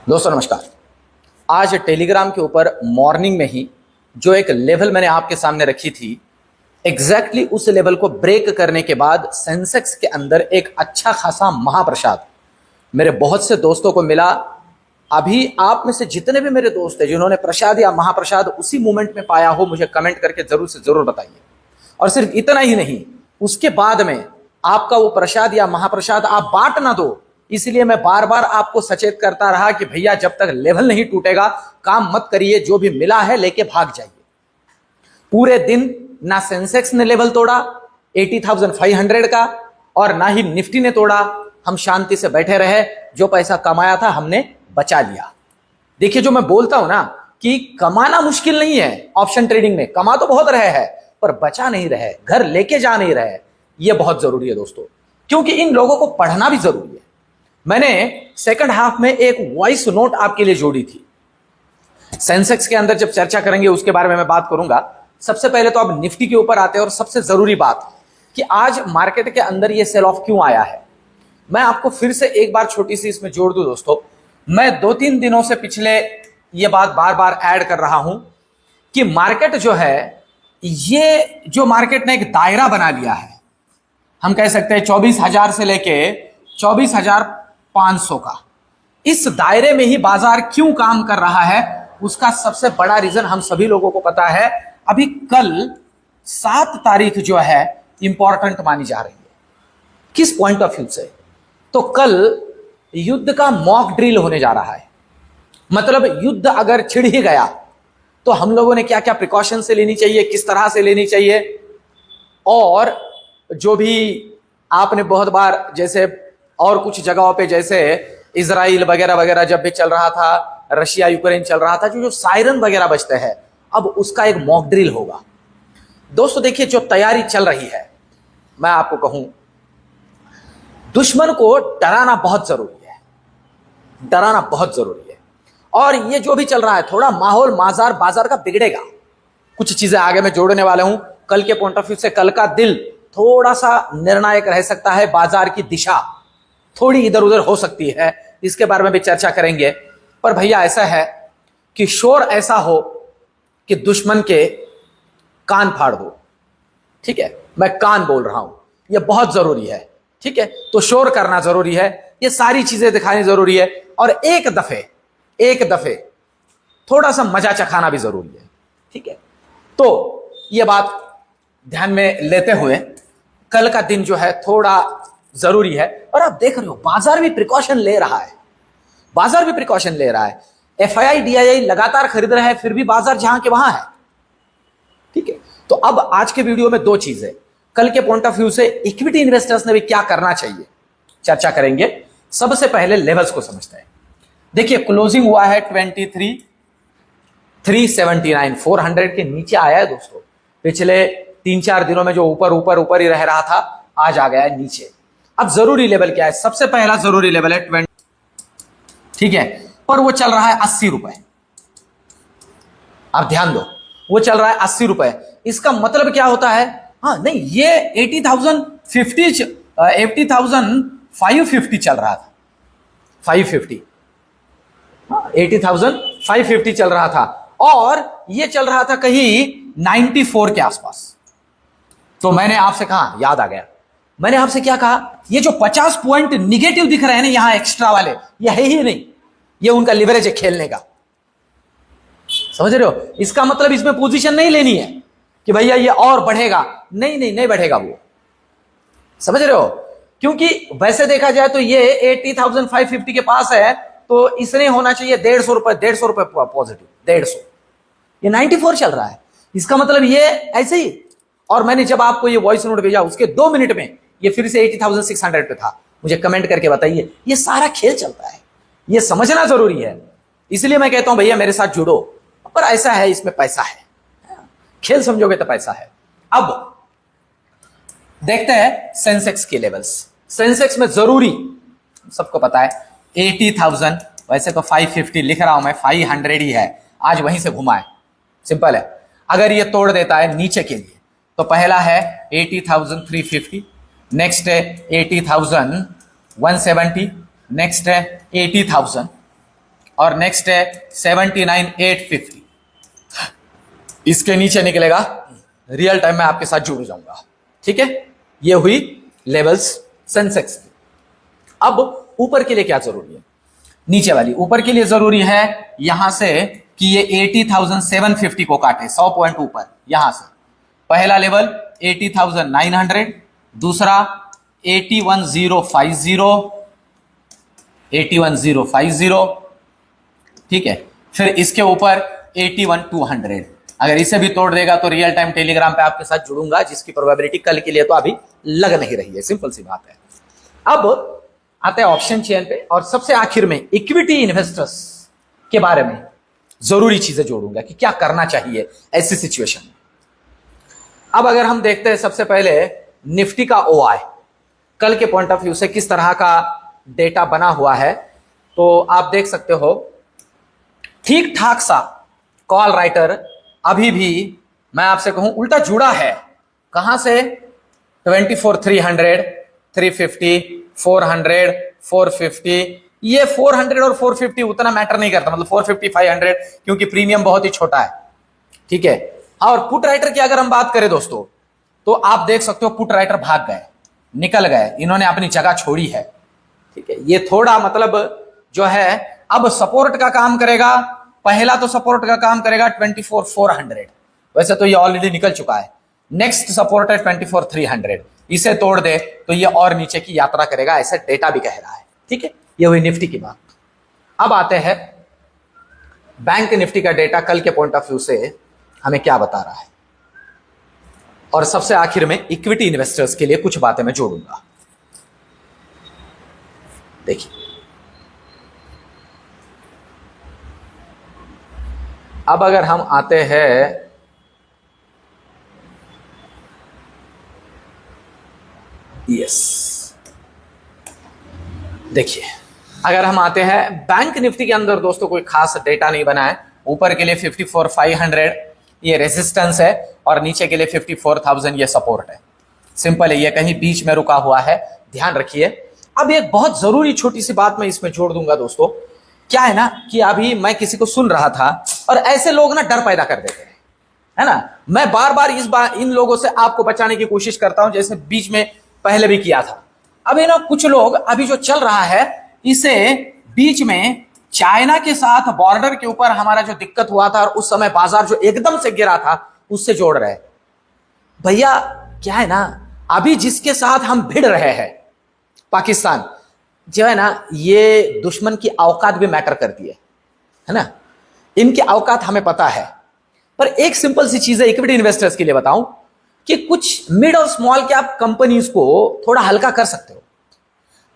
दोस्तों नमस्कार। आज टेलीग्राम के ऊपर मॉर्निंग में ही जो एक लेवल मैंने आपके सामने रखी थी, एग्जैक्टली उस लेवल को ब्रेक करने के बाद सेंसेक्स के अंदर एक अच्छा खासा महाप्रसाद मेरे बहुत से दोस्तों को मिला। अभी आप में से जितने भी मेरे दोस्त हैं जिन्होंने प्रसाद या महाप्रसाद उसी मोमेंट में पाया हो, मुझे कमेंट करके जरूर से जरूर बताइए। और सिर्फ इतना ही नहीं, उसके बाद में आपका वो प्रसाद या महाप्रसाद आप बांट ना दो, इसलिए मैं बार बार आपको सचेत करता रहा कि भैया जब तक लेवल नहीं टूटेगा काम मत करिए, जो भी मिला है लेके भाग जाइए। पूरे दिन ना सेंसेक्स ने लेवल तोड़ा 80,500 का और ना ही निफ्टी ने तोड़ा। हम शांति से बैठे रहे, जो पैसा कमाया था हमने बचा लिया। देखिए, जो मैं बोलता हूं ना कि कमाना मुश्किल नहीं है, ऑप्शन ट्रेडिंग में कमा तो बहुत रहे हैं पर बचा नहीं रहे, घर लेके जा नहीं रहे। यह बहुत जरूरी है दोस्तों, क्योंकि इन लोगों को पढ़ना भी जरूरी है। मैंने सेकंड हाफ में एक वॉइस नोट आपके लिए जोड़ी थी। सेंसेक्स के अंदर जब चर्चा करेंगे उसके बारे में मैं बात करूंगा। सबसे पहले तो अब निफ्टी के ऊपर आते हैं, और सबसे जरूरी बात कि आज मार्केट के अंदर ये सेल ऑफ क्यों आया है, मैं आपको फिर से एक बार छोटी सी इसमें जोड़ दूं। दोस्तों, मैं 2-3 दिनों से पिछले ये बात बार बार ऐड कर रहा हूं कि मार्केट जो है, ये जो मार्केट ने एक दायरा बना लिया है, हम कह सकते हैं 24,000 से लेके 24,500 का, इस दायरे में ही बाजार क्यों काम कर रहा है, उसका सबसे बड़ा रीजन हम सभी लोगों को पता है। अभी कल 7 तारीख जो है इंपॉर्टेंट मानी जा रही है। किस पॉइंट ऑफ व्यू से? तो कल युद्ध का मॉक ड्रिल होने जा रहा है। मतलब युद्ध अगर छिड़ ही गया तो हम लोगों ने क्या क्या प्रिकॉशन से लेनी चाहिए, किस तरह से लेनी चाहिए, और जो भी आपने बहुत बार जैसे और कुछ जगहों पे जैसे इजराइल वगैरह वगैरह जब भी चल रहा था, रशिया यूक्रेन चल रहा था, जो सायरन वगैरह बजते हैं, अब उसका एक मॉक ड्रिल होगा। दोस्तों देखिए, जो तैयारी चल रही है, मैं आपको कहूं, दुश्मन को डराना बहुत जरूरी है, डराना बहुत जरूरी है। और ये जो भी चल रहा है, थोड़ा माहौल बाजार का बिगड़ेगा। कुछ चीजें आगे मैं जोड़ने वाला हूं कल के पॉइंट ऑफ व्यू से। कल का दिल थोड़ा सा निर्णायक रह सकता है, बाजार की दिशा थोड़ी इधर उधर हो सकती है, इसके बारे में भी चर्चा करेंगे। पर भैया ऐसा है कि शोर ऐसा हो कि दुश्मन के कान फाड़ दो। ठीक है, मैं कान बोल रहा हूं, यह बहुत जरूरी है। ठीक है, तो शोर करना जरूरी है, ये सारी चीजें दिखानी जरूरी है, और एक दफे थोड़ा सा मजा चखाना भी जरूरी है। ठीक है, तो यह बात ध्यान में लेते हुए कल का दिन जो है थोड़ा जरूरी है। और आप देख रहे हो बाजार भी प्रिकॉशन ले रहा है, बाजार भी प्रिकॉशन ले रहा है। एफआईआई डीआईआई लगातार खरीद रहा है, फिर भी बाजार जहां के वहां है। ठीक है, तो अब आज के वीडियो में 2 चीजें, कल के पॉइंट ऑफ व्यू से इक्विटी इन्वेस्टर्स ने भी क्या करना चाहिए, चर्चा करेंगे। सबसे पहले लेवल्स को समझते हैं। देखिए, क्लोजिंग हुआ है 23,379, 400 के नीचे आया है दोस्तों। पिछले 3-4 दिनों में जो ऊपर ही रह रहा था, आज आ गया है नीचे। अब जरूरी लेवल क्या है? सबसे पहला जरूरी लेवल है 20। ठीक है, पर वो चल रहा है 80 रुपए। आप ध्यान दो, वो चल रहा है 80 रुपए। इसका मतलब क्या होता है? हाँ नहीं, ये 80,550 चल रहा था, 550, 80,550 चल रहा था, और ये चल रहा था कहीं 94 के आसपास। तो मैंने आपसे कहा, याद आ गया, मैंने आपसे क्या कहा, ये जो 50 पॉइंट निगेटिव दिख रहे हैं ना यहां एक्स्ट्रा वाले, ये है ही नहीं, ये उनका लिवरेज है खेलने का। समझ रहे हो? इसका मतलब इसमें पोजीशन नहीं लेनी है कि भैया ये और बढ़ेगा, नहीं बढ़ेगा वो। समझ रहे हो? क्योंकि वैसे देखा जाए तो ये 80,550 के पास है, तो इसने होना चाहिए 150 रुपए पॉजिटिव, 150। ये 94 चल रहा है, इसका मतलब ये ऐसे ही। और मैंने जब आपको ये वॉइस नोट भेजा, उसके 2 मिनट में ये फिर से 80,600 पे था। मुझे कमेंट करके बताइए, ये सारा खेल चलता है, ये समझना जरूरी है। इसलिए मैं कहता हूं भैया मेरे साथ जुड़ो। पर ऐसा है, इसमें पैसा है, खेल समझोगे तो पैसा है। अब देखते हैं सेंसेक्स के लेवल्स। सेंसेक्स में जरूरी सबको पता है 80,000, वैसे तो 550 लिख रहा हूं मैं, 500 ही है, आज वहीं से घुमा है, सिंपल है। अगर ये तोड़ देता है नीचे के लिए तो पहला है 80,350, नेक्स्ट है 80,170, नेक्स्ट है 80,000, और नेक्स्ट है 79,850। इसके नीचे निकलेगा रियल टाइम में आपके साथ जुड़ जाऊंगा, ठीक है। ये हुई लेवल्स सेंसेक्स की। अब ऊपर के लिए क्या जरूरी है, नीचे वाली ऊपर के लिए जरूरी है यहां से कि ये 80,750 को काटे 100 पॉइंट ऊपर। यहां से पहला लेवल 80,900, दूसरा 81,050, 81,050, ठीक है। फिर इसके ऊपर 81,200। अगर इसे भी तोड़ देगा तो रियल टाइम टेलीग्राम पे आपके साथ जुड़ूंगा, जिसकी प्रोबेबिलिटी कल के लिए तो अभी लग नहीं रही है, सिंपल सी बात है। अब आते हैं ऑप्शन चेन पे, और सबसे आखिर में इक्विटी इन्वेस्टर्स के बारे में जरूरी चीजें जोड़ूंगा कि क्या करना चाहिए ऐसी सिचुएशन में। अब अगर हम देखते हैं सबसे पहले निफ्टी का ओआई कल के पॉइंट ऑफ व्यू से किस तरह का डेटा बना हुआ है, तो आप देख सकते हो ठीक ठाक सा कॉल राइटर अभी भी मैं आपसे कहूं उल्टा जुड़ा है। कहां से? 24,300, 350, 400, 450। ये 400 और 450 उतना मैटर नहीं करता, मतलब 450, 500, क्योंकि प्रीमियम बहुत ही छोटा है, ठीक है। और पुट राइटर की अगर हम बात करें दोस्तों, तो आप देख सकते हो पुट राइटर भाग गए, निकल गए, इन्होंने अपनी जगह छोड़ी है, ठीक है। ये थोड़ा मतलब जो है अब सपोर्ट का काम करेगा। पहला तो सपोर्ट का काम करेगा 24,400, वैसे तो ये ऑलरेडी निकल चुका है। नेक्स्ट सपोर्ट है 24,300, इसे तोड़ दे तो ये और नीचे की यात्रा करेगा, ऐसा डेटा भी कह रहा है, ठीक है। ये हुई निफ्टी की बात। अब आते हैं बैंक निफ्टी का डेटा कल के पॉइंट ऑफ व्यू से हमें क्या बता रहा है, और सबसे आखिर में इक्विटी इन्वेस्टर्स के लिए कुछ बातें मैं जोड़ूंगा। देखिए अब अगर हम आते हैं देखिए अगर हम आते हैं बैंक निफ्टी के अंदर दोस्तों कोई खास डेटा नहीं बना है। ऊपर के लिए 54,500 ये रेजिस्टेंस है, और नीचे के लिए 54,000 ये सपोर्ट है। सिंपल है, ये कहीं बीच में रुका हुआ है, ध्यान रखिए। अब एक बहुत जरूरी छोटी सी बात मैं इसमें जोड़ दूंगा दोस्तों। क्या है ना कि अभी मैं किसी को सुन रहा था और ऐसे लोग ना डर पैदा कर देते हैं, है ना। मैं बार बार इन लोगों से आपको बचाने की कोशिश करता हूं, जैसे बीच में पहले भी किया था। अभी ना कुछ लोग अभी जो चल रहा है इसे बीच में चाइना के साथ बॉर्डर के ऊपर हमारा जो दिक्कत हुआ था और उस समय बाजार जो एकदम से गिरा था उससे जोड़ रहे। भैया क्या है ना, अभी जिसके साथ हम भिड़ रहे हैं पाकिस्तान जो है ना, ये दुश्मन की औकात भी मैटर करती है ना। इनकी औकात हमें पता है। पर एक सिंपल सी चीज है इक्विटी इन्वेस्टर्स के लिए बताऊं कि कुछ मिड और स्मॉल कैप कंपनीज को थोड़ा हल्का कर सकते हो,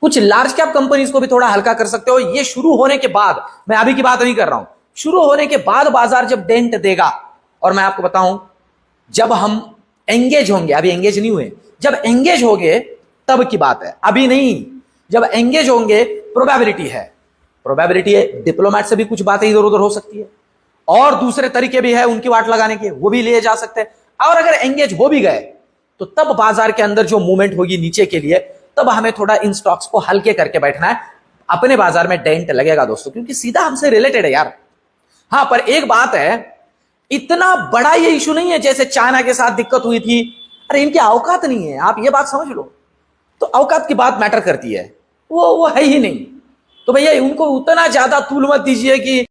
कुछ लार्ज कैप कंपनीज को भी थोड़ा हल्का कर सकते हो। ये शुरू होने के बाद, मैं अभी की बात नहीं कर रहा हूं, शुरू होने के बाद बाजार जब डेंट देगा, और मैं आपको बताऊं जब हम एंगेज होंगे, अभी एंगेज नहीं हुए, जब एंगेज होंगे तब की बात है, अभी नहीं। जब एंगेज होंगे प्रोबेबिलिटी है डिप्लोमेट से भी कुछ बातें इधर उधर हो सकती है, और दूसरे तरीके भी है उनकी वाट लगाने के, वो भी लिए जा सकते हैं। और अगर एंगेज हो भी गए तो तब बाजार के अंदर जो मूवमेंट होगी नीचे के लिए, तब हमें थोड़ा इन स्टॉक्स को हल्के करके बैठना है। अपने बाजार में डेंट लगेगा दोस्तों, क्योंकि सीधा हमसे रिलेटेड है यार। हाँ, पर एक बात है, इतना बड़ा ये इशू नहीं है जैसे चाइना के साथ दिक्कत हुई थी। अरे इनकी औकात नहीं है, आप ये बात समझ लो। तो औकात की बात मैटर करती है, वो है ही नहीं। तो भैया उनको उतना ज्यादा तूल मत दीजिए कि